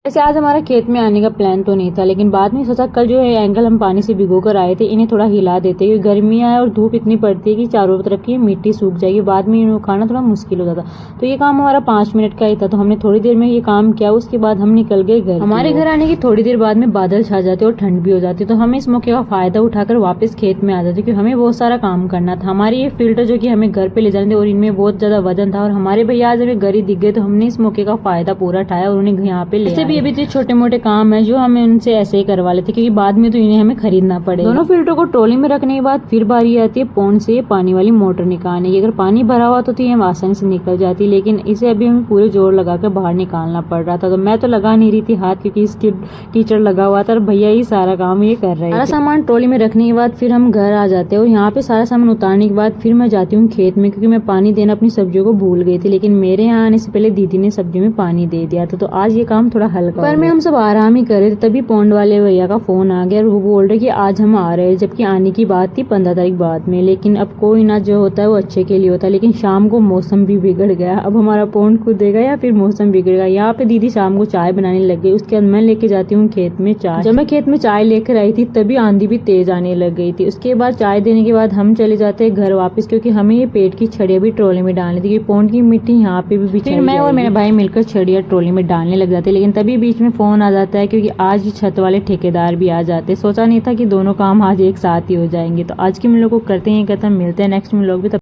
वैसे आज हमारा खेत में आने का प्लान तो नहीं था, लेकिन बाद में सोचा कल जो है एंगल हम पानी से भिगो कर आए थे, इन्हें थोड़ा हिला देते हैं। गर्मियाँ है और धूप इतनी पड़ती है कि चारों तरफ की मिट्टी सूख जाएगी, बाद में इन्हें खाना थोड़ा मुश्किल हो जाता। तो ये काम हमारा 5 मिनट का ही था, तो हमने थोड़ी देर में ये काम किया। उसके बाद हम निकल गए घर। हमारे घर आने की थोड़ी देर बाद में बादल छा जाते और ठंड भी हो जाती, तो हम इस मौके का फायदा उठाकर वापस खेत में आ जाते, क्योंकि हमें बहुत सारा काम करना था। हमारे ये फिल्टर जो कि हमें घर पे ले जाने थे और इनमें बहुत ज्यादा वजन था, और हमारे भैया आज हमें घर ही दिख गए, तो हमने इस मौके का फायदा पूरा उठाया और उन्हें यहाँ पे ले भी। अभी छोटे मोटे काम है जो हमें उनसे ऐसे ही करवा लेते, क्योंकि बाद में तो इन्हें हमें खरीदना पड़े। दोनों फिल्टर को ट्रॉली में रखने के बाद फिर बारी आती है पौंड से पानी वाली मोटर निकालने की। अगर पानी भरा हुआ तो ये आसानी से निकल जाती, लेकिन इसे अभी हमें पूरे जोर लगाकर बाहर निकालना पड़ रहा था। तो मैं तो लगा नहीं रही थी हाथ, क्योंकि इसकी टीचर लगा हुआ था और भैया ही सारा काम ये कर रहे थे। सारा सामान ट्रॉली में रखने के बाद फिर हम घर आ जाते हैं, और यहाँ पे सारा सामान उतारने के बाद फिर मैं जाती हूँ खेत में, क्योंकि मैं पानी देना अपनी सब्जियों को भूल गई थी। लेकिन मेरे यहाँ आने से पहले दीदी ने सब्जी में पानी दे दिया था, तो आज ये काम थोड़ा हल्का। पर में हम सब आराम ही कर रहे थे, तभी पौंड वाले भैया का फोन आ गया और वो बोल रहे कि आज हम आ रहे हैं, जबकि आने की बात थी 15 तारीख बाद में। लेकिन अब कोई ना, जो होता है वो अच्छे के लिए होता है। लेकिन शाम को मौसम भी बिगड़ गया। अब हमारा पौंड कूदेगा या फिर मौसम बिगड़ेगा। यहाँ पे दीदी शाम को चाय बनाने लग गई, उसके बाद मैं लेके जाती हूँ खेत में चाय। जब मैं खेत में चाय लेकर आई थी तभी आंधी भी तेज आने लग गई थी। उसके बाद चाय देने के बाद हम चले जाते हैं घर वापस, क्योंकि हमें ये पेट की छड़िया भी ट्रॉली में डालनी थी, क्योंकि पौंड की मिट्टी यहाँ पे भी बिछाई। मैं और मेरे भाई मिलकर छड़िया ट्रॉली में डालने लग जाते, लेकिन तभी बीच में फोन आ जाता है, क्योंकि आज ही छत वाले ठेकेदार भी आ जाते। सोचा नहीं था कि दोनों काम आज एक साथ ही हो जाएंगे। तो आज के हम लोग को करते हैं खत्म, मिलते हैं नेक्स्ट में लोग भी।